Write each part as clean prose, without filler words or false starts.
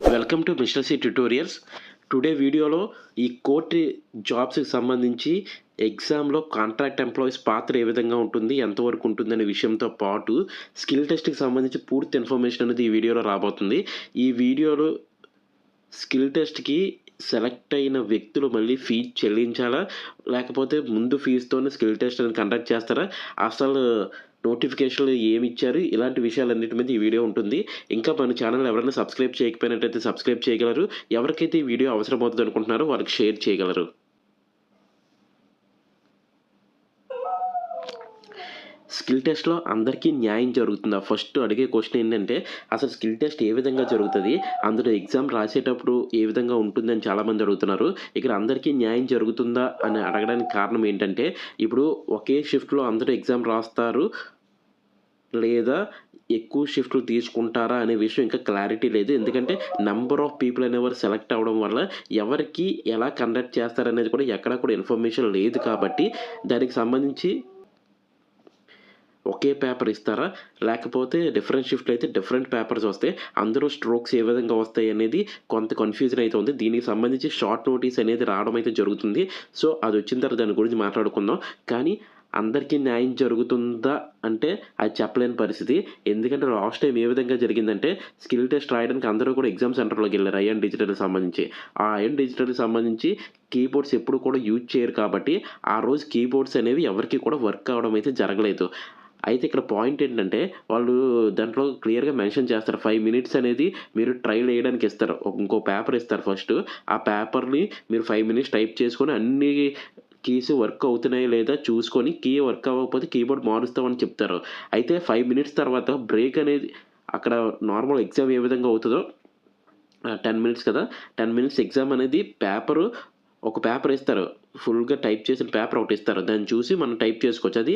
Welcome to mister C tutorials. Today వీడియోలో ఈ court జాబ్స్కి సంబంధించి ఎగ్జామ్లో కాంట్రాక్ట్ ఎంప్లాయీస్ పాత్ర ఏ విధంగా ఉంటుంది, ఎంతవరకు ఉంటుందనే విషయంతో పాటు స్కిల్ టెస్ట్కి సంబంధించి పూర్తి ఇన్ఫర్మేషన్ అనేది ఈ వీడియోలో రాబోతుంది. ఈ వీడియోలో స్కిల్ టెస్ట్కి సెలెక్ట్ అయిన వ్యక్తులు మళ్ళీ ఫీజు చెల్లించాలా, లేకపోతే ముందు ఫీజుతోనే స్కిల్ టెస్ట్ అనేది కండక్ట్ చేస్తారా, అసలు నోటిఫికేషన్లు ఏమి ఇచ్చారు, ఇలాంటి విషయాలన్నిటి మీద ఈ వీడియో ఉంటుంది. ఇంకా మన ఛానల్ ఎవరైనా సబ్స్క్రైబ్ చేయకపోయినట్టయితే సబ్స్క్రైబ్ చేయగలరు. ఎవరికైతే ఈ వీడియో అవసరమవుతుంది అనుకుంటున్నారో వాళ్ళకి షేర్ చేయగలరు. స్కిల్ టెస్ట్‌లో అందరికీ న్యాయం జరుగుతుందా? ఫస్ట్ అడిగే క్వశ్చన్ ఏంటంటే, అసలు స్కిల్ టెస్ట్ ఏ విధంగా జరుగుతది? అందులో ఎగ్జామ్ రాసేటప్పుడు ఏ విధంగా ఉంటుందని చాలామంది అడుగుతున్నారు. ఇక్కడ అందరికీ న్యాయం జరుగుతుందా అని అడగడానికి కారణం ఏంటంటే, ఇప్పుడు ఒకే షిఫ్ట్‌లో అందరూ ఎగ్జామ్ రాస్తారు, లేదా ఎక్కువ షిఫ్ట్లు తీసుకుంటారా అనే విషయం ఇంకా క్లారిటీ లేదు. ఎందుకంటే నంబర్ ఆఫ్ పీపుల్ అనేవారు సెలెక్ట్ అవ్వడం వల్ల ఎవరికి ఎలా కండక్ట్ చేస్తారనేది కూడా ఎక్కడా కూడా ఇన్ఫర్మేషన్ లేదు కాబట్టి, దానికి సంబంధించి ఒకే పేపర్ ఇస్తారా, లేకపోతే డిఫరెంట్ షిఫ్ట్లు అయితే డిఫరెంట్ పేపర్స్ వస్తాయి. అందులో స్ట్రోక్స్ ఏ విధంగా వస్తాయి అనేది కొంత కన్ఫ్యూజన్ అయితే ఉంది. దీనికి సంబంధించి షార్ట్ నోటీస్ అనేది రావడం అయితే జరుగుతుంది. సో అది వచ్చిన తర్వాత దాని గురించి మాట్లాడుకుందాం. కానీ అందరికీ న్యాయం జరుగుతుందా అంటే అది చెప్పలేని పరిస్థితి. ఎందుకంటే లాస్ట్ టైం ఏ విధంగా జరిగిందంటే, స్కిల్ టెస్ట్ రాయడానికి అందరూ కూడా ఎగ్జామ్ సెంటర్‌లోకి వెళ్లారు ఐఎన్ డిజిటల్‌కి సంబంధించి. ఆ ఐఎన్ డిజిటల్‌కి సంబంధించి కీబోర్డ్స్ ఎప్పుడు కూడా యూజ్ చేయరు కాబట్టి, ఆ రోజు కీబోర్డ్స్ అనేవి ఎవరికీ కూడా వర్క్ అవ్వడం అయితే జరగలేదు. అయితే ఇక్కడ పాయింట్ ఏంటంటే, వాళ్ళు దాంట్లో క్లియర్‌గా మెన్షన్ చేస్తారు. 5 మినిట్స్ అనేది మీరు ట్రైల్ వేయడానికి ఇస్తారు. ఇంకో పేపర్ ఇస్తారు ఫస్టు. ఆ పేపర్‌ని మీరు 5 మినిట్స్ టైప్ చేసుకొని అన్ని కీస్ వర్క్ అవుతున్నాయా లేదా చూసుకొని, కీ వర్క్ అవ్వకపోతే కీబోర్డ్ మారుస్తామని చెప్తారు. అయితే 5 మినిట్స్ తర్వాత బ్రేక్ అనేది అక్కడ నార్మల్ ఎగ్జామ్ ఏ విధంగా అవుతదో 10 మినిట్స్ కదా! 10 మినిట్స్ ఎగ్జామ్ అనేది ఒక పేపర్ ఇస్తారు. ఫుల్‌గా టైప్ చేసిన పేపర్ ఒకటి ఇస్తారు. దాన్ని చూసి మనం టైప్ చేసుకోవచ్చు. అది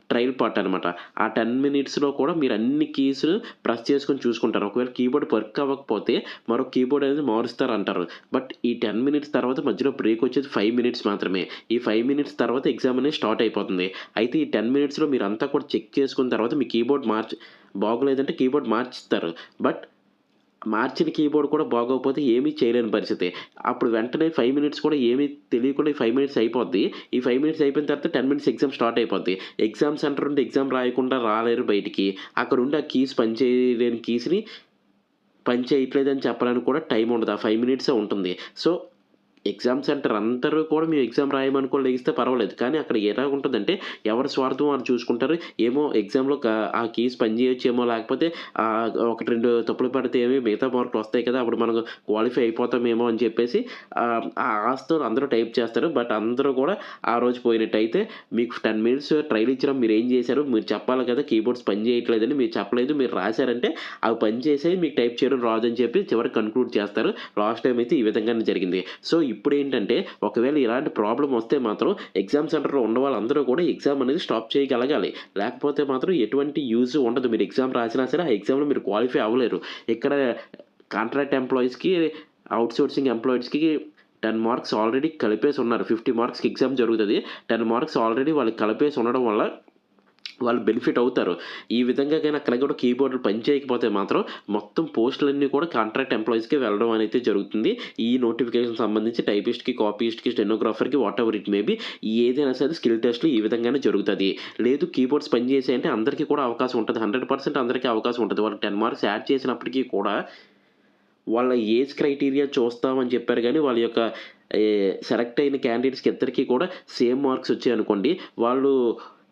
ట్రయల్ పార్ట్ అనమాట. ఆ 10 మినిట్స్‌లో కూడా మీరు అన్ని కీస్ ప్రెస్ చేసుకొని చూసుకుంటారు. ఒకవేళ కీబోర్డ్ వర్క్ అవ్వకపోతే మరో కీబోర్డ్ అనేది మారుస్తారంటారు. బట్ ఈ 10 మినిట్స్ తర్వాత మధ్యలో బ్రేక్ వచ్చేది 5 మినిట్స్ మాత్రమే. ఈ 5 మినిట్స్ తర్వాత ఎగ్జామ్ అనేది స్టార్ట్ అయిపోతుంది. అయితే ఈ 10 మినిట్స్‌లో మీరంతా కూడా చెక్ చేసుకున్న తర్వాత మీ కీబోర్డ్ బాగోలేదంటే కీబోర్డ్ మార్చిస్తారు. బట్ మార్చిన కీబోర్డ్ కూడా బాగోకపోతే ఏమీ చేయలేని పరిస్థితి. అప్పుడు వెంటనే 5 మినిట్స్ కూడా ఏమీ తెలియకుండా ఈ 5 మినిట్స్ అయిపోద్ది. ఈ 5 మినిట్స్ అయిపోయిన తర్వాత 10 మినిట్స్ ఎగ్జామ్ స్టార్ట్ అయిపోద్ది. ఎగ్జామ్ సెంటర్ నుండి ఎగ్జామ్ రాయకుండా రాలేరు బయటికి. అక్కడుండి ఆ కీస్ పనిచేయలేని కీస్‌ని పని చేయట్లేదని చెప్పడానికి కూడా టైం ఉండదు. ఆ 5 మినిట్సే ఉంటుంది. సో ఎగ్జామ్ సెంటర్ అందరూ కూడా మేము ఎగ్జామ్ రాయమనుకోని లెగిస్తే పర్వాలేదు. కానీ అక్కడ ఎలాగుంటదంటే ఎవరి స్వార్థం వాళ్ళు చూసుకుంటారు. ఏమో ఎగ్జామ్‌లో ఆ కీస్ పనిచేయొచ్చేమో, లేకపోతే 1, 2 తప్పులు పడితే ఏమి మిగతా మార్కులు వస్తాయి కదా! అప్పుడు మనం క్వాలిఫై అయిపోతామేమో అని చెప్పేసి ఆ ఆశతో అందరూ టైప్ చేస్తారు. బట్ అందరూ కూడా ఆ రోజు పోయినట్టయితే మీకు 10 మినిట్స్ ట్రైల్ ఇచ్చినప్పుడు మీరేం చేశారు? మీరు చెప్పాలి కదా! కీబోర్డ్స్ పని చేయట్లేదని మీరు చెప్పలేదు. మీరు రాసారంటే అవి పని చేసాయి, మీకు టైప్ చేయడం రాదని చెప్పి చివరికి కన్క్లూడ్ చేస్తారు. లాస్ట్ టైమ్ అయితే ఈ విధంగానే జరిగింది. సో ఇప్పుడేంటంటే ఒకవేళ ఇలాంటి ప్రాబ్లమ్ వస్తే మాత్రం ఎగ్జామ్ సెంటర్‌లో ఉన్న వాళ్ళందరూ కూడా ఎగ్జామ్ అనేది స్టాప్ చేయగలగాలి. లేకపోతే మాత్రం ఎటువంటి యూజ్ ఉండదు. మీరు ఎగ్జామ్ రాసినా సరే ఆ ఎగ్జామ్‌లో మీరు క్వాలిఫై అవ్వలేరు. ఇక్కడ కాంట్రాక్ట్ ఎంప్లాయీస్‌కి, ఔట్‌సోర్సింగ్ ఎంప్లాయీస్‌కి 10 మార్క్స్ ఆల్రెడీ కలిపేసి ఉన్నారు. 50 మార్క్స్‌కి ఎగ్జామ్ జరుగుతది. 10 మార్క్స్ ఆల్రెడీ వాళ్ళకి కలిపేసి ఉండడం వల్ల వాళ్ళు బెనిఫిట్ అవుతారు. ఈ విధంగా గాని అక్కడ కూడా కీబోర్డ్‌లు పని చేయకపోతే మాత్రం మొత్తం పోస్టులన్నీ కూడా కాంట్రాక్ట్ ఎంప్లాయీస్‌కే వెళ్ళడం అనేది జరుగుతుంది. ఈ నోటిఫికేషన్ సంబంధించి టైపిస్ట్‌కి, కాపీయిస్ట్‌కి, స్టెనోగ్రాఫర్‌కి వాటెవర్ ఇట్ మే బి ఏదైనా సరే స్కిల్ టెస్ట్‌లు ఈ విధంగానే జరుగుతది. లేదు కీబోర్డ్స్ పని చేసాయంటే అందరికీ కూడా అవకాశం ఉంటది. 100% అందరికీ అవకాశం ఉంటది. వాళ్ళకి 10 మార్క్స్ యాడ్ చేసినప్పటికీ కూడా వాళ్ళ ఏజ్ క్రైటీరియా చూస్తామని చెప్పారు గానీ, వాళ్ళ యొక్క సెలెక్ట్ అయిన క్యాండిడేట్స్‌కి ఇద్దరికీ కూడా సేమ్ మార్క్స్ వచ్చాయనుకోండి, వాళ్ళు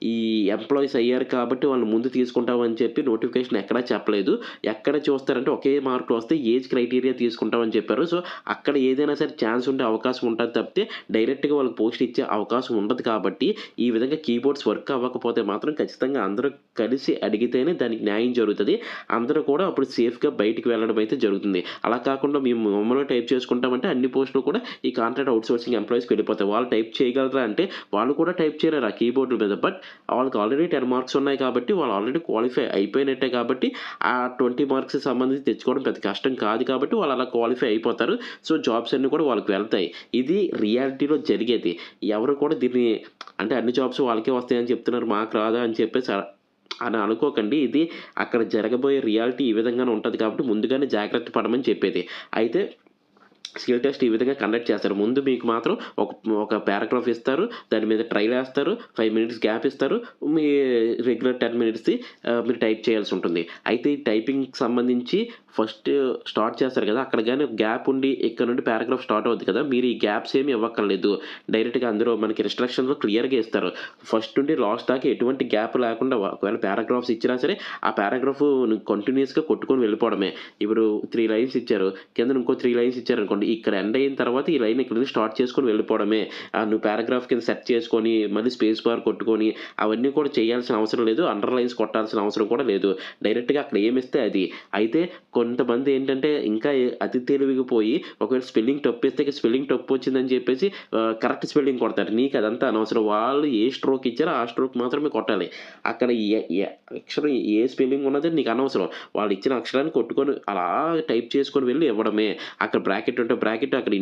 ఈ ఎంప్లాయీస్ అయ్యారు కాబట్టి వాళ్ళని ముందు తీసుకుంటామని చెప్పి నోటిఫికేషన్ ఎక్కడా చెప్పలేదు. ఎక్కడ చూస్తారంటే ఒకే మార్కులు వస్తే ఏజ్ క్రైటీరియా తీసుకుంటామని చెప్పారు. సో, అక్కడ ఏదైనా సరే ఛాన్స్ ఉండే అవకాశం ఉంటది తప్పితే డైరెక్ట్‌గా వాళ్ళకి పోస్ట్ ఇచ్చే అవకాశం ఉండదు కాబట్టి, ఈ విధంగా కీబోర్డ్స్ వర్క్ అవ్వకపోతే మాత్రం ఖచ్చితంగా అందరూ కలిసి అడిగితేనే దానికి న్యాయం జరుగుతది. అందరూ కూడా అప్పుడు సేఫ్‌గా బయటికి వెళ్ళడం అయితే జరుగుతుంది. అలా కాకుండా మేము మామూలుగా టైప్ చేసుకుంటామంటే అన్ని పోస్టులు కూడా ఈ కాంట్రాక్ట్ ఔట్‌సోర్సింగ్ ఎంప్లాయీస్‌కి వెళ్ళిపోతాయి. వాళ్ళు టైప్ చేయగలరా అంటే వాళ్ళు కూడా టైప్ చేయలేరు ఆ కీబోర్డుల మీద. బట్ వాళ్ళకి ఆల్రెడీ 10 మార్క్స్ ఉన్నాయి కాబట్టి వాళ్ళు ఆల్రెడీ క్వాలిఫై అయిపోయినట్టే కాబట్టి ఆ 20 మార్క్స్‌కి సంబంధించి తెచ్చుకోవడం పెద్ద కష్టం కాదు కాబట్టి వాళ్ళు అలా క్వాలిఫై అయిపోతారు. సో, జాబ్స్ అన్నీ కూడా వాళ్ళకి వెళ్తాయి. ఇది రియాలిటీలో జరిగేది. ఎవరు కూడా దీన్ని అంటే అన్ని జాబ్స్ వాళ్ళకే వస్తాయని చెప్తున్నారు మాకు రాదా అని చెప్పేసి అని అనుకోకండి. ఇది అక్కడ జరగబోయే రియాలిటీ ఈ విధంగానే ఉంటది కాబట్టి ముందుగానే జాగ్రత్త పడమని చెప్పేది. అయితే స్కిల్ టెస్ట్ ఈ విధంగా కండక్ట్ చేస్తారు. ముందు మీకు మాత్రం ఒక పారాగ్రాఫ్ ఇస్తారు. దాని మీద ట్రైల్ ఏస్తారు. 5 మినిట్స్ గ్యాప్ ఇస్తారు. మీ రెగ్యులర్ 10 మినిట్స్‌ది మీరు టైప్ చేయాల్సి ఉంటుంది. అయితే ఈ టైపింగ్‌కి సంబంధించి ఫస్ట్ స్టార్ట్ చేస్తారు కదా! అక్కడ గాని గ్యాప్ ఉండి ఇక్కడ నుండి పారాగ్రాఫ్ స్టార్ట్ అవుద్ది కదా! మీరు ఈ గ్యాప్స్ ఏమి ఇవ్వక్కర్లేదు. డైరెక్ట్‌గా అందులో మనకి ఇన్‌స్ట్రక్షన్స్‌లో క్లియర్‌గా ఇస్తారు. ఫస్ట్ నుండి లాస్ట్ దాకా ఎటువంటి గ్యాప్ లేకుండా ఒకవేళ పారాగ్రాఫ్స్ ఇచ్చినా సరే, ఆ పారాగ్రాఫ్ కంటిన్యూయస్‌గా కొట్టుకొని వెళ్ళిపోవడమే. ఇప్పుడు 3 లైన్స్ ఇచ్చారు. కిందన ఇంకో 3 లైన్స్ ఇచ్చారనుకోండి. ఇక్కడ ఎండ్ అయిన తర్వాత ఈ లైన్ ఇక్కడి నుంచి స్టార్ట్ చేసుకొని వెళ్ళిపోవడమే. నువ్వు పారాగ్రాఫ్ కింద సెట్ చేసుకొని, మళ్ళీ స్పేస్ బార్ కొట్టుకొని, అవన్నీ కూడా చేయాల్సిన అవసరం లేదు. అండర్‌లైన్స్ కొట్టాల్సిన అవసరం కూడా లేదు. డైరెక్ట్‌గా అక్కడ ఏమిస్తే అది. అయితే కొంతమంది ఏంటంటే ఇంకా అతి తెలివిగా పోయి ఒకవేళ స్పెల్లింగ్ తప్పేస్తే స్పెల్లింగ్ తప్పొచ్చిందని చెప్పేసి కరెక్ట్ స్పెల్లింగ్ కొడతారు. నీకు అదంతా అనవసరం. వాళ్ళు ఏ స్ట్రోక్ ఇచ్చారో ఆ స్ట్రోక్ మాత్రమే కొట్టాలి. అక్కడ అక్షరం ఏ స్పెల్లింగ్ ఉన్నది నీకు అనవసరం. వాళ్ళు ఇచ్చిన అక్షరాన్ని కొట్టుకొని అలా టైప్ చేసుకొని వెళ్ళి ఇవ్వడమే. అక్కడ బ్రాకెట్ ఉంటే బ్రాకెట్, అక్కడ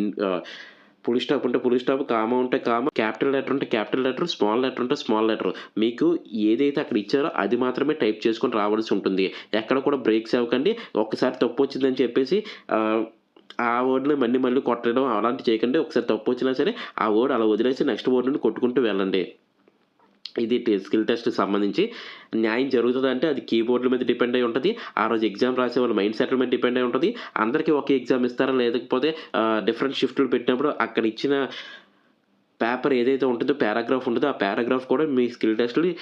ఫుల్ స్టాప్ ఉంటే ఫుల్ స్టాప్, కామా ఉంటే కామా, క్యాపిటల్ లెటర్ ఉంటే క్యాపిటల్ లెటర్, స్మాల్ లెటర్ ఉంటే స్మాల్ లెటర్. మీకు ఏదైతే అక్కడ ఇచ్చారో అది మాత్రమే టైప్ చేసుకొని రావాల్సి ఉంటుంది. ఎక్కడ కూడా బ్రేక్స్ అవ్వకండి. ఒక్కసారి తప్పొచ్చిందని చెప్పేసి ఆ వర్డ్‌ని మళ్ళీ కొట్టడం అలాంటివి చేయకండి. ఒకసారి తప్పొచ్చినా సరే ఆ వర్డ్ అలా వదిలేసి నెక్స్ట్ వర్డ్ నుండి కొట్టుకుంటూ వెళ్ళండి. ఇది స్కిల్ టెస్ట్‌కి సంబంధించి. న్యాయం జరుగుతదంటే అది కీబోర్డ్‌ల మీద డిపెండ్ అయ్యి ఉంటది. ఆ రోజు ఎగ్జామ్ రాసేవాళ్ళ మైండ్ సెట్‌ల మీద డిపెండ్ అయ్యి ఉంటది. అందరికీ ఒకే ఎగ్జామ్ ఇస్తారా? లేకపోతే డిఫరెంట్ షిఫ్టులు పెట్టినప్పుడు అక్కడ ఇచ్చిన పేపర్ ఏదైతే ఉంటుందో, పారాగ్రాఫ్ ఉంటదో, ఆ పారాగ్రాఫ్ కూడా మీ స్కిల్ టెస్ట్‌ని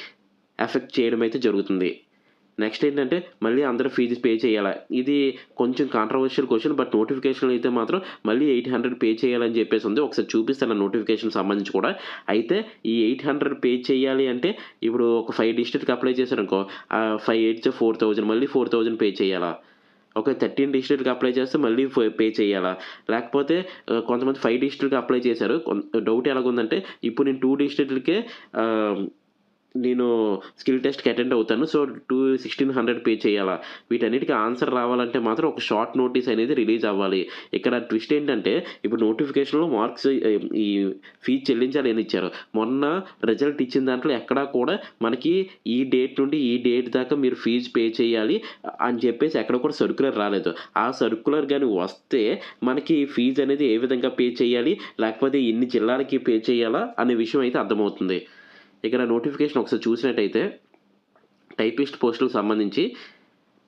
ఎఫెక్ట్ చేయడం అయితే జరుగుతుంది. నెక్స్ట్ ఏంటంటే మళ్ళీ అందరూ ఫీజు పే చేయాలా? ఇది కొంచెం కాంట్రోవర్షియల్ క్వెషన్. బట్ నోటిఫికేషన్‌లో అయితే మాత్రం మళ్ళీ 800 పే చేయాలని చెప్పేసి ఉంది. ఒకసారి చూపిస్తాను నోటిఫికేషన్ సంబంధించి కూడా. అయితే ఈ 800 పే చేయాలి అంటే ఇప్పుడు ఒక 5 డిస్ట్రిక్ట్‌కి అప్లై చేశారనుకో, 5 8 4000 మళ్ళీ 4000 పే చేయాలా? ఒక 13 డిస్ట్రిక్ట్‌కి అప్లై చేస్తే మళ్ళీ పే చేయాలా? లేకపోతే కొంతమంది 5 డిస్ట్రిక్ట్‌కి అప్లై చేశారు. డౌట్ ఎలాగుందంటే ఇప్పుడు నేను 2 డిస్ట్రిక్ట్‌లకే నేను స్కిల్ టెస్ట్‌కి అటెండ్ అవుతాను. సో, 1600 పే చేయాలా? వీటన్నిటికి ఆన్సర్ రావాలంటే మాత్రం ఒక షార్ట్ నోటీస్ అనేది రిలీజ్ అవ్వాలి. ఇక్కడ ట్విస్ట్ ఏంటంటే ఇప్పుడు నోటిఫికేషన్‌లో మార్క్స్ ఈ ఫీజ్ చెల్లించాలి అని ఇచ్చారు. మొన్న రిజల్ట్ ఇచ్చిన దాంట్లో ఎక్కడా కూడా మనకి ఈ డేట్ నుండి ఈ డేట్ దాకా మీరు ఫీజ్ పే చేయాలి అని చెప్పేసి ఎక్కడ కూడా సర్క్యులర్ రాలేదు. ఆ సర్క్యులర్ గాని వస్తే మనకి ఫీజ్ అనేది ఏ విధంగా పే చేయాలి? లేకపోతే ఇన్ని జిల్లాలకి పే చేయాలా? అనే విషయం అయితే అర్థమవుతుంది. ఇక్కడ నోటిఫికేషన్ ఒకసారి చూసినట్టయితే టైపిస్ట్ పోస్టులకు సంబంధించి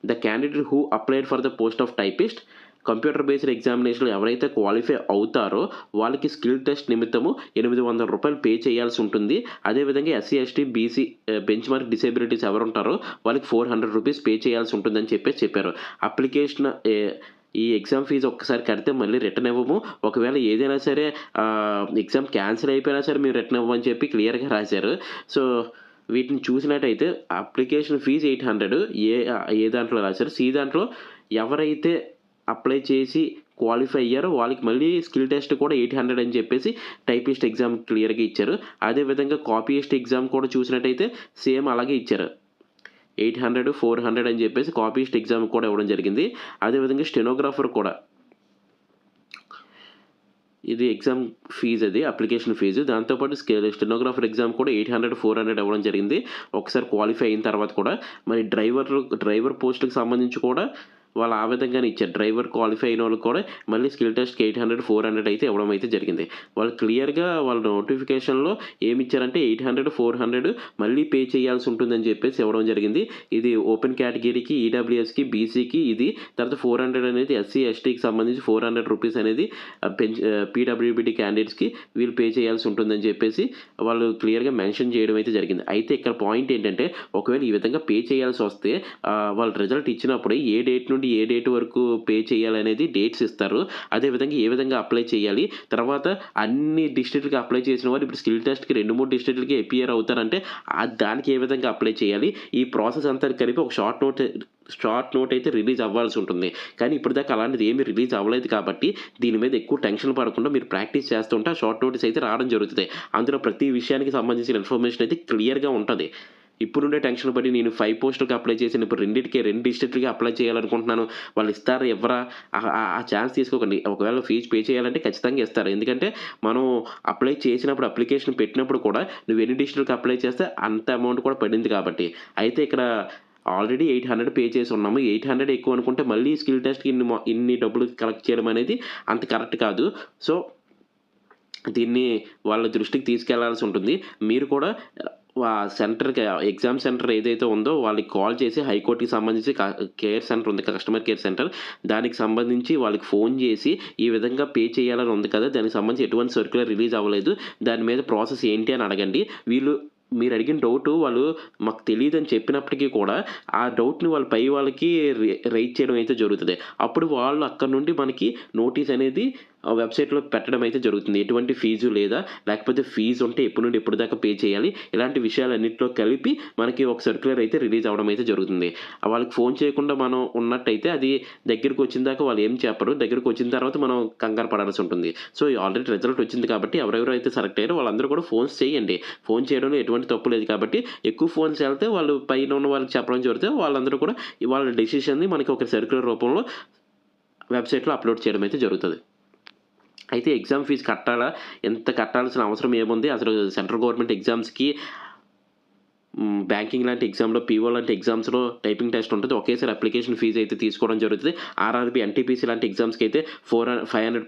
the candidate who applied for the post of typist computer based ఎగ్జామినేషన్‌లో ఎవరైతే క్వాలిఫై అవుతారో వాళ్ళకి స్కిల్ టెస్ట్ నిమిత్తము రూ. 800 పే చేయాల్సి ఉంటుంది. అదేవిధంగా SC, ST, BC benchmark disabilities ఎవరుంటారో వాళ్ళకి రూ. 400 పే చేయాల్సి ఉంటుందని చెప్పారు. అప్లికేషన్ ఈ ఎగ్జామ్ ఫీజు ఒక్కసారి కడితే మళ్ళీ రిటర్న్ ఇవ్వము. ఒకవేళ ఏదైనా సరే ఎగ్జామ్ క్యాన్సిల్ అయిపోయినా సరే మేము రిటర్న్ ఇవ్వమని చెప్పి క్లియర్‌గా రాశారు. సో, వీటిని చూసినట్టయితే అప్లికేషన్ ఫీజ్ 800 ఏ దాంట్లో రాశారు. సి దాంట్లో ఎవరైతే అప్లై చేసి క్వాలిఫై అయ్యారో వాళ్ళకి మళ్ళీ స్కిల్ టెస్ట్ కూడా 800 అని చెప్పేసి టైపిస్ట్ ఎగ్జామ్ క్లియర్‌గా ఇచ్చారు. అదేవిధంగా కాపీయిస్ట్ ఎగ్జామ్ కూడా చూసినట్టయితే సేమ్ అలాగే ఇచ్చారు. 800, 400 అని చెప్పేసి కాపీయిస్ట్ ఎగ్జామ్ కూడా ఇవ్వడం జరిగింది. అదేవిధంగా స్టెనోగ్రాఫర్ కూడా ఇది ఎగ్జామ్ ఫీజ్ అది అప్లికేషన్ ఫీజు. దాంతో పాటు స్టెనోగ్రాఫర్ ఎగ్జామ్ కూడా 800, 400 ఇవ్వడం జరిగింది. ఒకసారి క్వాలిఫై అయిన తర్వాత కూడా. మరి డ్రైవర్ పోస్ట్‌కి సంబంధించి కూడా వాళ్ళు ఆ విధంగానే ఇచ్చారు. డ్రైవర్ క్వాలిఫై అయినోళ్ళకి కూడా మళ్ళీ స్కిల్ టెస్ట్‌కి 800, 400 అయితే ఇవ్వడం అయితే జరిగింది. వాళ్ళు క్లియర్‌గా వాళ్ళ నోటిఫికేషన్‌లో ఏమిచ్చారంటే 800, 400 మళ్ళీ పే చేయాల్సి ఉంటుందని చెప్పేసి ఇవ్వడం జరిగింది. ఇది ఓపెన్ కేటగిరీకి, ఈడబ్ల్యూఎస్‌కి, బీసీకి ఇది. తర్వాత 400 అనేది ఎస్సీ, ఎస్టీకి సంబంధించి రూ. 400 అనేది పీడబ్ల్యూబీడీ క్యాండిడేట్స్‌కి వీళ్ళు పే చేయాల్సి ఉంటుందని చెప్పేసి వాళ్ళు క్లియర్‌గా మెన్షన్ చేయడం అయితే జరిగింది. అయితే ఇక్కడ పాయింట్ ఏంటంటే ఒకవేళ ఈ విధంగా పే చేయాల్సి వస్తే వాళ్ళు రిజల్ట్ ఇచ్చినప్పుడే ఏ డేట్ నుండి ఏ డేట్ వరకు పే చేయాలనేది డేట్స్ ఇస్తారు. అదేవిధంగా ఏ విధంగా అప్లై చేయాలి? తర్వాత అన్ని డిస్ట్రిక్ట్‌లకి అప్లై చేసిన వాళ్ళు ఇప్పుడు స్కిల్ టెస్ట్‌కి 2, 3 డిస్ట్రిక్ట్‌లకి అపియర్ అవుతారంటే దానికి ఏ విధంగా అప్లై చేయాలి? ఈ ప్రాసెస్ అంతా కలిపి ఒక షార్ట్ నోట్ అయితే రిలీజ్ అవ్వాల్సి ఉంటుంది. కానీ ఇప్పటిదాకా అలాంటిది ఏమీ రిలీజ్ అవ్వలేదు కాబట్టి దీని మీద ఎక్కువ టెన్షన్ పడకుండా మీరు ప్రాక్టీస్ చేస్తుంటే ఆ షార్ట్ నోటీస్ అయితే రావడం జరుగుతది. అందులో ప్రతి విషయానికి సంబంధించిన ఇన్ఫర్మేషన్ అయితే క్లియర్‌గా ఉంటది. ఇప్పుడుండే టెన్షన్ పడి నేను 5 పోస్టులకి అప్లై చేశాను. ఇప్పుడు 2 డిస్ట్రిక్ట్‌లకి అప్లై చేయాలనుకుంటున్నాను. వాళ్ళు ఇస్తారా? ఇవ్వరా? ఆ ఛాన్స్ తీసుకోకండి. ఒకవేళ ఫీజ్ పే చేయాలంటే ఖచ్చితంగా ఇస్తారు. ఎందుకంటే మనం అప్లై చేసినప్పుడు అప్లికేషన్ పెట్టినప్పుడు కూడా నువ్వు ఎన్ని డిస్ట్రిక్ట్‌లకి అప్లై చేస్తే అంత అమౌంట్ కూడా పడింది కాబట్టి. అయితే ఇక్కడ ఆల్రెడీ 800 పే చేసి ఉన్నాము. 800 ఎక్కువ అనుకుంటే మళ్ళీ స్కిల్ టెస్ట్‌కి ఇన్ని డబ్బులు కలెక్ట్ చేయడం అనేది అంత కరెక్ట్ కాదు. సో దీన్ని వాళ్ళ దృష్టికి తీసుకెళ్లాల్సి ఉంటుంది. మీరు కూడా సెంటర్‌కి ఎగ్జామ్ సెంటర్ ఏదైతే ఉందో వాళ్ళకి కాల్ చేసి హైకోర్ట్‌కి సంబంధించి కేర్ సెంటర్ ఉంది. Customer care centre. దానికి సంబంధించి వాళ్ళకి ఫోన్ చేసి ఈ విధంగా పే చేయాలని ఉంది కదా! దానికి సంబంధించి ఎటువంటి సర్క్యులర్ రిలీజ్ అవ్వలేదు. దాని మీద ప్రాసెస్ ఏంటి అని అడగండి. మీరు అడిగిన డౌటు వాళ్ళు మాకు తెలీదని చెప్పినప్పటికీ కూడా ఆ డౌట్‌ని వాళ్ళ పై వాళ్ళకి రైజ్ చేయడం అయితే జరుగుతది. అప్పుడు వాళ్ళు అక్కడి నుండి మనకి నోటీస్ అనేది వెబ్‌సైట్‌లో పెట్టడం అయితే జరుగుతుంది. ఎటువంటి ఫీజు లేదా, లేకపోతే ఫీజు ఉంటే ఎప్పటి నుండి ఎప్పటి దాకా పే చేయాలి. ఇలాంటి విషయాలన్నిటిలో కలిపి మనకి ఒక సర్క్యులర్ అయితే రిలీజ్ అవ్వడం అయితే జరుగుతుంది. వాళ్ళకి ఫోన్ చేయకుండా మనం ఉన్నట్టయితే అది దగ్గరికొచ్చిన దాకా వాళ్ళు ఏం చెప్పరు. దగ్గరికొచ్చిన తర్వాత మనం కంగారు పడాల్సి ఉంటుంది. సో ఆల్రెడీ రిజల్ట్ వచ్చింది కాబట్టి ఎవరెవరైతే సెలెక్ట్ అయ్యారో వాళ్ళందరూ కూడా ఫోన్స్ చేయండి. ఫోన్ చేయడంలో ఎటువంటి తప్పు లేదు కాబట్టి ఎక్కువ ఫోన్స్ ఎళ్తే వాళ్ళు పైన ఉన్న వాళ్ళకి చెప్పడం జరిగితే వాళ్ళందరూ కూడా వాళ్ళ డెసిషన్‌ని మనకి ఒక సర్క్యులర్ రూపంలో వెబ్‌సైట్‌లో అప్‌లోడ్ చేయడం అయితే జరుగుతది. అయితే ఎగ్జామ్ ఫీజు కట్టాలా? ఎంత కట్టాల్సిన అవసరం ఏముంది? అసలు సెంట్రల్ గవర్నమెంట్ ఎగ్జామ్స్‌కి బ్యాంకింగ్ లాంటి ఎగ్జామ్‌లో, పీఓ లాంటి ఎగ్జామ్స్‌లో టైపింగ్ టెస్ట్ ఉంటది. ఒకేసారి అప్లికేషన్ ఫీజ్ అయితే తీసుకోవడం జరుగుతది. ఆర్ఆర్‌బీ, ఎన్‌టీపీసీ లాంటి ఎగ్జామ్స్‌కైతే 500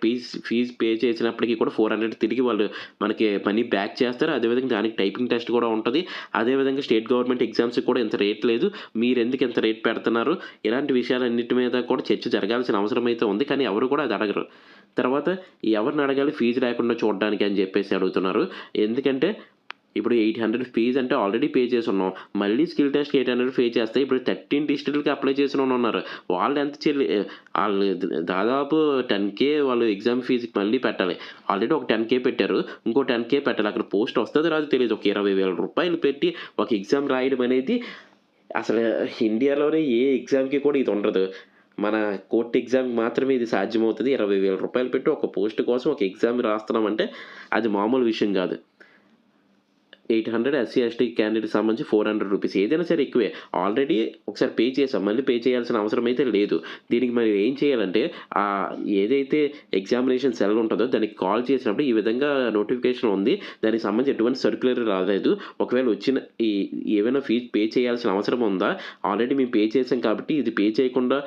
ఫీజ్ పే చేసినప్పటికీ కూడా 400 తిరిగి వాళ్ళు మనకి మనీ బ్యాక్ చేస్తారు. అదేవిధంగా దానికి టైపింగ్ టెస్ట్ కూడా ఉంటది. అదేవిధంగా స్టేట్ గవర్నమెంట్ ఎగ్జామ్స్‌కి కూడా ఇంత రేట్ లేదు. మీరెందుకు ఇంత రేట్ పెడుతున్నారు? ఇలాంటి విషయాలన్నిటి మీద కూడా చర్చ జరగాల్సిన అవసరం అయితే ఉంది. కానీ ఎవరు కూడా అది అడగరు. తర్వాత ఎవరిని అడగాలి ఫీజు లేకుండా చూడడానికి అని చెప్పేసి అడుగుతున్నారు. ఎందుకంటే ఇప్పుడు 800 ఫీజ్ అంటే ఆల్రెడీ పే చేసున్నాం. మళ్ళీ స్కిల్ టెస్ట్‌కి 800 పే చేస్తే ఇప్పుడు 13 డిస్ట్రిక్ట్‌లకి అప్లై చేసినోళ్ళున్నారు. వాళ్ళు ఎంత ఆళ్ళు దాదాపు 10,000 వాళ్ళు ఎగ్జామ్ ఫీజ్‌కి మళ్ళీ పెట్టాలి. ఆల్రెడీ ఒక 10,000 పెట్టారు. ఇంకో 10,000 పెట్టాలి. అక్కడ పోస్ట్ వస్తదో రాదో తెలీదు. ఒక 20,000 రూపాయలు పెట్టి ఒక ఎగ్జామ్ రాయడం అనేది అసలు ఇండియాలోనే ఏ ఎగ్జామ్‌కి కూడా ఇది ఉండదు. మన కోర్ట్ ఎగ్జామ్‌కి మాత్రమే ఇది సాధ్యమవుతది. 20,000 రూపాయలు పెట్టి ఒక పోస్ట్ కోసం ఒక ఎగ్జామ్ రాస్తున్నామంటే అది మామూలు విషయం గాదు. 800 ఎస్సీ, ఎస్టీ క్యాండిడేట్‌కి సంబంధించి 400 రూపీస్ ఏదైనా సరే ఎక్కువే. ఆల్రెడీ ఒకసారి పే చేసాం. మళ్ళీ పే చేయాల్సిన అవసరం అయితే లేదు. దీనికి మరి ఏం చేయాలంటే ఏదైతే ఎగ్జామినేషన్ సెల్ ఉంటదో దానికి కాల్ చేసినప్పుడు ఈ విధంగా నోటిఫికేషన్ ఉంది. దానికి సంబంధించి ఎటువంటి సర్క్యులర్ రాలేదు. ఒకవేళ వచ్చిన ఏవైనా ఫీజ్ పే చేయాల్సిన అవసరం ఉందా? ఆల్రెడీ మేము పే చేసాం కాబట్టి ఇది పే చేయకుండా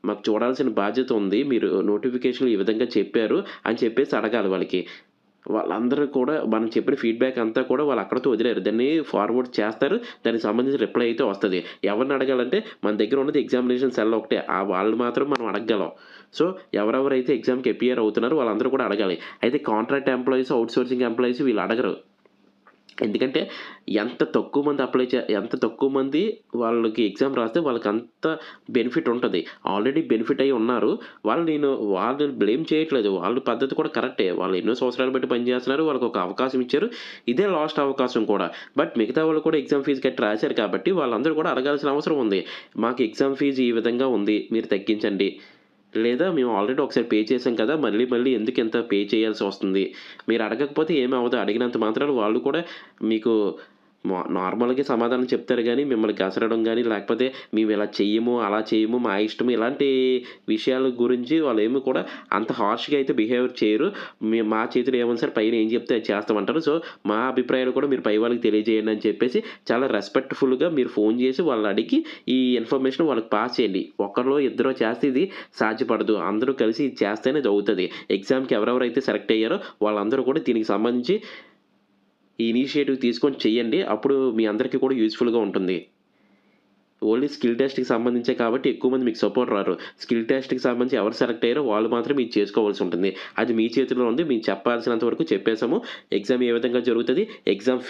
మాకు చూడాల్సిన బాధ్యత ఉంది. మీరు నోటిఫికేషన్‌లో ఈ విధంగా చెప్పారు అని చెప్పేసి అడగాలి వాళ్ళకి. వాళ్ళందరూ కూడా మనం చెప్పిన ఫీడ్‌బ్యాక్ అంతా కూడా వాళ్ళు అక్కడితో వదిలేరు. దాన్ని ఫార్వర్డ్ చేస్తారు. దానికి సంబంధించిన రిప్లై అయితే వస్తది. ఎవరిని అడగాలంటే మన దగ్గర ఉన్నది ఎగ్జామినేషన్ సెల్ ఒకటే. వాళ్ళు మాత్రం మనం అడగగలం. సో, ఎవరెవరైతే ఎగ్జామ్‌కి అపియర్ అవుతున్నారో వాళ్ళందరూ కూడా అడగాలి. అయితే కాంట్రాక్ట్ ఎంప్లాయీస్, ఔట్‌సోర్సింగ్ ఎంప్లాయీస్ వీళ్ళు అడగరు. ఎందుకంటే ఎంత తక్కువ మంది వాళ్ళకి ఎగ్జామ్ రాస్తే వాళ్ళకంత బెనిఫిట్ ఉంటది. ఆల్రెడీ బెనిఫిట్ అయ్యి ఉన్నారు. వాళ్ళని బ్లేమ్ చేయట్లేదు. వాళ్ళ పద్ధతి కూడా కరెక్టే. వాళ్ళు ఎన్నో సంవత్సరాలు బట్టి పని చేస్తున్నారు. వాళ్ళకొక అవకాశం ఇచ్చారు. ఇదే లాస్ట్ అవకాశం కూడా. బట్ మిగతా వాళ్ళు కూడా ఎగ్జామ్ ఫీజ్ కట్టి రాశారు కాబట్టి వాళ్ళందరూ కూడా అడగాల్సిన అవసరం ఉంది. మాకు ఎగ్జామ్ ఫీజ్ ఈ విధంగా ఉంది. మీరు తగ్గించండి. లేదా మేము ఆల్రెడీ ఒకసారి పే చేసాం కదా! మళ్ళీ ఎందుకు ఇంత పే చేయాల్సి వస్తుంది? మీరు అడగకపోతే ఏమి అవ్వదు. అడిగినంత మాత్రాన వాళ్ళు కూడా మీకు నార్మల్‌గా సమాధానం చెప్తారు గానీ, మిమ్మల్ని గసరడం గానీ, లేకపోతే మేమిలా చెయ్యము, అలా చేయము, మా ఇష్టం ఇలాంటి విషయాల గురించి వాళ్ళేమి కూడా అంత హార్ష్‌గా అయితే బిహేవియర్ చేయరు. మా చేతిలో ఏముంది సార్ పైన ఏం చెప్తే అది చేస్తామంటారు. సో, మా అభిప్రాయాలు కూడా మీరు పై వాళ్ళకి తెలియజేయండి అని చెప్పేసి చాలా రెస్పెక్ట్‌ఫుల్‌గా మీరు ఫోన్ చేసి వాళ్ళని అడిగి ఈ ఇన్ఫర్మేషన్ వాళ్ళకి పాస్ చేయండి. ఒకళ్ళో ఇద్దరో చేస్తే ఇది సాధ్యపడదు. అందరూ కలిసి ఇది చేస్తేనే ఇది అవుతది. ఎగ్జామ్‌కి ఎవరెవరైతే సెలెక్ట్ అయ్యారో వాళ్ళందరూ కూడా దీనికి సంబంధించి ఈ ఇనిషియేటివ్ తీసుకొని చెయ్యండి. అప్పుడు మీ అందరికీ కూడా యూజ్‌ఫుల్‌గా ఉంటుంది. ఓన్లీ స్కిల్ టెస్ట్‌కి సంబంధించే కాబట్టి ఎక్కువ మంది మీకు సపోర్ట్ రారు. స్కిల్ టెస్ట్‌కి సంబంధించి ఎవరు సెలెక్ట్ అయ్యారో వాళ్ళు మాత్రమే ఇది చేసుకోవాల్సి ఉంటుంది. అది మీ చేతిలో ఉంది. మేము చెప్పాల్సినంత వరకు చెప్పేసాము. ఎగ్జామ్ ఏ విధంగా జరుగుతది, ఎగ్జామ్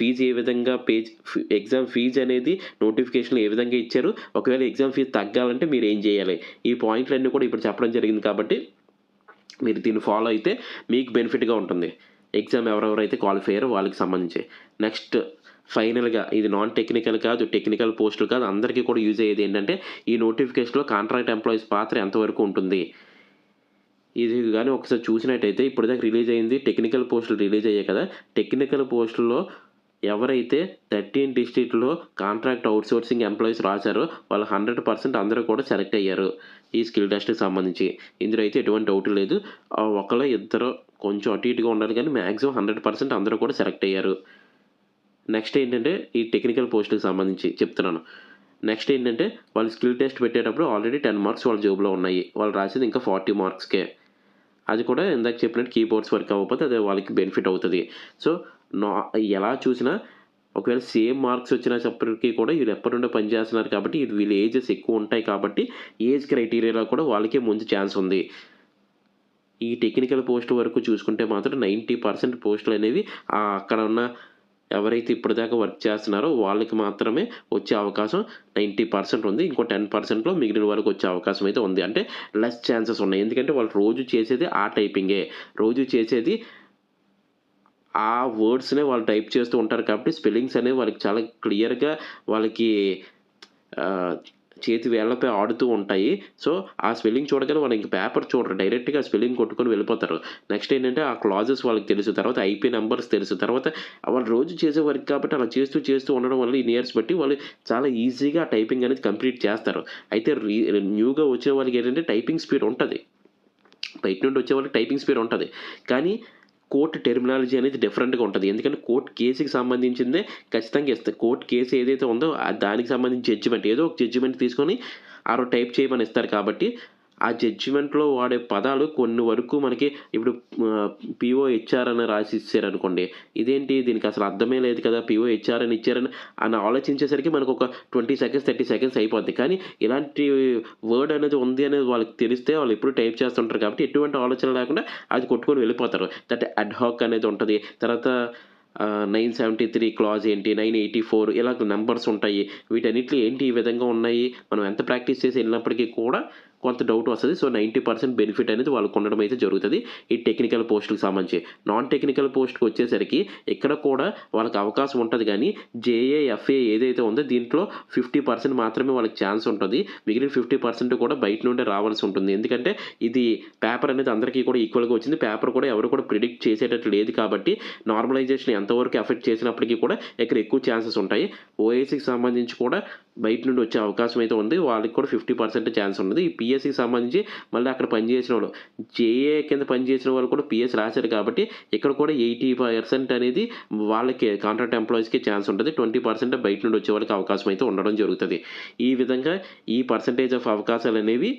ఫీజ్ అనేది నోటిఫికేషన్‌లో ఏ విధంగా ఇచ్చారు, ఒకవేళ ఎగ్జామ్ ఫీజ్ తగ్గాలంటే మీరేం చేయాలి? ఈ పాయింట్లన్నీ కూడా ఇప్పుడు చెప్పడం జరిగింది కాబట్టి మీరు దీన్ని ఫాలో అయితే మీకు బెనిఫిట్‌గా ఉంటుంది. ఎగ్జామ్ ఎవరెవరైతే క్వాలిఫై అయ్యారో వాళ్ళకి సంబంధించి. నెక్స్ట్ ఫైనల్‌గా ఇది నాన్ టెక్నికల్ కాదు, టెక్నికల్ పోస్టులు కాదు. అందరికీ కూడా యూజ్ అయ్యేది ఏంటంటే ఈ నోటిఫికేషన్‌లో కాంట్రాక్ట్ ఎంప్లాయీస్ పాత్ర ఎంతవరకు ఉంటుంది? ఇది గాని ఒకసారి చూసినట్టయితే ఇప్పటిదాకా రిలీజ్ అయింది టెక్నికల్ పోస్టులు రిలీజ్ అయ్యాయి కదా! టెక్నికల్ పోస్టుల్లో ఎవరైతే 13 డిస్ట్రిక్ట్‌లో కాంట్రాక్ట్ ఔట్‌సోర్సింగ్ ఎంప్లాయీస్ రాసారో వాళ్ళు 100% అందరూ కూడా సెలెక్ట్ అయ్యారు. ఈ స్కిల్ టెస్ట్‌కి సంబంధించి. ఇందులో అయితే ఎటువంటి డౌట్ లేదు. ఒకళ్ళో ఇద్దరో కొంచెం అటు ఇటుగా ఉండాలి కానీ మాక్సిమం 100% అందరూ కూడా సెలెక్ట్ అయ్యారు. నెక్స్ట్ ఏంటంటే ఈ టెక్నికల్ పోస్ట్‌కి సంబంధించి చెప్తున్నాను. నెక్స్ట్ ఏంటంటే వాళ్ళు స్కిల్ టెస్ట్ పెట్టేటప్పుడు ఆల్రెడీ 10 మార్క్స్ వాళ్ళ జేబులో ఉన్నాయి. వాళ్ళు రాసేది ఇంకా 40 మార్క్స్‌కే. అది కూడా ఇందాక చెప్పినట్టు కీబోర్డ్స్ వర్క్ అవ్వకపోతే అది వాళ్ళకి బెనిఫిట్ అవుతది. సో, నా ఎలా చూసినా ఒకవేళ సేమ్ మార్క్స్ వచ్చినప్పటికి కూడా వీళ్ళు ఎప్పటి నుండో పని చేస్తున్నారు కాబట్టి వీళ్ళ ఏజెస్ ఎక్కువ ఉంటాయి కాబట్టి ఏజ్ క్రైటీరియాలో కూడా వాళ్ళకే ముందు ఛాన్స్ ఉంది. ఈ టెక్నికల్ పోస్ట్ వరకు చూసుకుంటే మాత్రం 90% పోస్టులనేవి అక్కడ ఉన్న ఎవరైతే ఇప్పటిదాకా వర్క్ చేస్తున్నారో వాళ్ళకి మాత్రమే వచ్చే అవకాశం 90% ఉంది. ఇంకో 10%లో మిగిలిన వాళ్ళకి వచ్చే అవకాశం అయితే ఉంది. అంటే లెస్ ఛాన్సెస్ ఉన్నాయి. ఎందుకంటే వాళ్ళు రోజు చేసేది ఆ టైపింగే. రోజు చేసేది ఆ వర్డ్స్‌నే వాళ్ళు టైప్ చేస్తూ ఉంటారు కాబట్టి స్పెల్లింగ్స్ అనేవి వాళ్ళకి చాలా క్లియర్‌గా వాళ్ళకి ఆహ్, చేతి వేళ్ళపై ఆడుతూ ఉంటాయి. సో, ఆ స్పెల్లింగ్ చూడగానే వాళ్ళు ఇంక పేపర్ చూడరు. డైరెక్ట్‌గా స్పెల్లింగ్ కొట్టుకొని వెళ్ళిపోతారు. నెక్స్ట్ ఏంటంటే ఆ క్లాజెస్ వాళ్ళకి తెలుసు. తర్వాత ఐపీ నంబర్స్ తెలుసు. తర్వాత వాళ్ళు రోజు చేసే వర్క్ కాబట్టి అలా చేస్తూ ఉండడం వల్ల ఇన్ని ఇయర్స్ బట్టి వాళ్ళు చాలా ఈజీగా టైపింగ్ అనేది కంప్లీట్ చేస్తారు. అయితే న్యూగా వచ్చిన వాళ్ళకి ఏంటంటే టైపింగ్ స్పీడ్ ఉంటది. బయట నుండి వచ్చే వాళ్ళకి టైపింగ్ స్పీడ్ ఉంటది. కానీ కోర్ట్ టెర్మినాలజీ అనేది డిఫరెంట్‌గా ఉంటది. ఎందుకంటే కోర్ట్ కేస్‌కి సంబంధించిందే ఖచ్చితంగా ఇస్తది. కోర్ట్ కేస్ ఏదైతే ఉందో దానికి సంబంధించి జడ్జిమెంట్ ఏదో ఒక జడ్జిమెంట్ తీసుకొని టైప్ చేయమని ఇస్తారు కాబట్టి, ఆ జడ్జిమెంట్‌లో వాడే పదాలు కొన్ని వరకు మనకి ఇప్పుడు పీఓ హెచ్ఆర్ అని రాసి ఇచ్చారనుకోండి. ఇదేంటి దీనికి అసలు అర్థమే లేదు కదా! పీఓ హెచ్ఆర్ అని ఇచ్చారని ఆలోచించేసరికి మనకు ఒక 20 సెకండ్స్, 30 సెకండ్స్ అయిపోద్ది. కానీ ఇలాంటి వర్డ్ అనేది ఉంది అనేది వాళ్ళకి తెలిస్తే వాళ్ళు ఎప్పుడు టైప్ చేస్తుంటారు కాబట్టి ఎటువంటి ఆలోచన లేకుండా అది కొట్టుకొని వెళ్ళిపోతారు. దట్ అడ్హాక్ అనేది ఉంటది. తర్వాత 973 క్లాజ్ ఏంటి, 984 ఇలాగ నంబర్స్ ఉంటాయి. వీటన్నిటిలో ఏంటి ఈ విధంగా ఉన్నాయి. మనం ఎంత ప్రాక్టీస్ చేసి ఎళ్ళినప్పటికీ కూడా కొంత డౌట్ వస్తది. సో, 90% బెనిఫిట్ అనేది వాళ్ళకు ఉండడం అయితే జరుగుతది. ఈ టెక్నికల్ పోస్ట్‌లకి సంబంధించి. నాన్ టెక్నికల్ పోస్ట్‌కొచ్చేసరికి ఇక్కడ కూడా వాళ్ళకి అవకాశం ఉంటది గానీ, జేఏ, ఎఫ్ఏ ఏదైతే ఉందో దీంట్లో 50% మాత్రమే వాళ్ళకి ఛాన్స్ ఉంటది. మిగిలిన 50% కూడా బయట నుండే రావాల్సి ఉంటుంది. ఎందుకంటే ఇది పేపర్ అనేది అందరికీ కూడా ఈక్వల్‌గా వచ్చింది. పేపర్ కూడా ఎవరు కూడా ప్రిడిక్ట్ చేసేటట్టు లేదు కాబట్టి నార్మలైజేషన్ ఎంతవరకు ఎఫెక్ట్ చేసినప్పటికీ కూడా ఇక్కడ ఎక్కువ ఛాన్సెస్ ఉంటాయి. ఓఏసీకి సంబంధించి కూడా బయట నుండి వచ్చే అవకాశం అయితే ఉంది. వాళ్ళకి కూడా 50% ఛాన్స్ ఉన్నది. ఈ పీఎస్‌సికి సంబంధించి మళ్ళీ అక్కడ పనిచేసినోళ్ళు జేఏ కింద పనిచేసిన వాళ్ళు కూడా పీఎస్ రాశారు కాబట్టి ఇక్కడ కూడా 80% అనేది వాళ్ళకి కాంట్రాక్ట్ ఎంప్లాయీస్‌కి ఛాన్స్ ఉంటది. 20% బయట నుండి వచ్చే వాళ్ళకి అవకాశం అయితే ఉండడం జరుగుతది. ఈ విధంగా ఈ పర్సెంటేజ్ ఆఫ్ అవకాశాలనేవి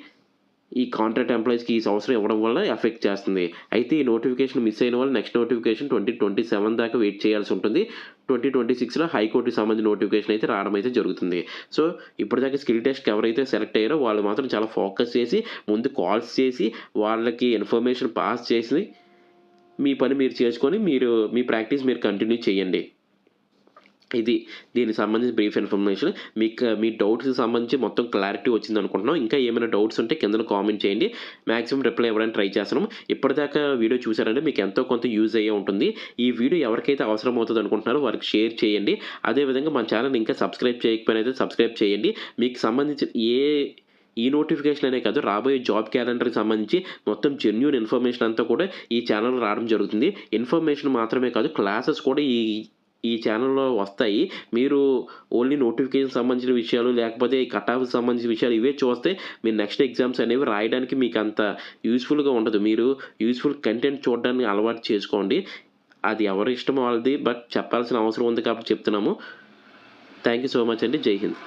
ఈ కాంట్రాక్ట్ ఎంప్లాయీస్‌కి ఈ సంవత్సరం ఇవ్వడం వల్ల ఎఫెక్ట్ చేస్తుంది. అయితే ఈ నోటిఫికేషన్ మిస్ అయిన వాళ్ళు నెక్స్ట్ నోటిఫికేషన్ 2027 దాకా వెయిట్ చేయాల్సి ఉంటుంది. 2026లో హైకోర్ట్‌కి సంబంధించిన నోటిఫికేషన్ అయితే రావడం అయితే జరుగుతుంది. సో, ఇప్పటిదాకా స్కిల్ టెస్ట్‌కి ఎవరైతే సెలెక్ట్ అయ్యారో వాళ్ళు మాత్రం చాలా ఫోకస్ చేసి ముందు కాల్స్ చేసి వాళ్ళకి ఇన్ఫర్మేషన్ పాస్ చేసి మీ పని మీరు చేసుకొని మీ ప్రాక్టీస్ మీరు కంటిన్యూ చేయండి. ఇది దీనికి సంబంధించి బ్రీఫ్ ఇన్ఫర్మేషన్. మీ డౌట్స్‌కి సంబంధించి మొత్తం క్లారిటీ వచ్చిందనుకుంటున్నాం. ఇంకా ఏమైనా డౌట్స్ ఉంటే కిందన కామెంట్ చేయండి. మాక్సిమం రిప్లై ఇవ్వడానికి ట్రై చేస్తున్నాం. ఇప్పటిదాకా వీడియో చూసారంటే మీకు ఎంతో కొంత యూజ్ అయ్యే ఉంటుంది. ఈ వీడియో ఎవరికైతే అవసరం అవుతది అనుకుంటున్నారో వారికి షేర్ చేయండి. అదే విధంగా మన ఛానెల్‌ని ఇంకా సబ్స్క్రైబ్ చేయకపోయినైతే సబ్స్క్రైబ్ చేయండి. మీకు సంబంధించిన ఈ నోటిఫికేషన్ అనే కాదు రాబోయే జాబ్ క్యాలెండర్‌కి సంబంధించి మొత్తం జెన్యూన్ ఇన్ఫర్మేషన్ అంతా కూడా ఈ ఛానెల్‌లో రావడం జరుగుతుంది. ఇన్ఫర్మేషన్ మాత్రమే కాదు క్లాసెస్ కూడా ఈ ఛానెల్‌లో వస్తాయి. మీరు ఓన్లీ నోటిఫికేషన్‌కి సంబంధించిన విషయాలు లేకపోతే ఈ కట్ ఆఫ్‌కి సంబంధించిన విషయాలు ఇవే చూస్తే మీరు నెక్స్ట్ ఎగ్జామ్స్ అనేవి రాయడానికి మీకంత యూజ్‌ఫుల్‌గా ఉండదు. మీరు యూజ్‌ఫుల్ కంటెంట్ చూడడానికి అలవాటు చేసుకోండి. అది ఎవరి ఇష్టం వాళ్ళది. బట్ చెప్పాల్సిన అవసరం ఉంది కాబట్టి చెప్తున్నాము. థాంక్ యూ సో మచ్ అండి. జై హింద్.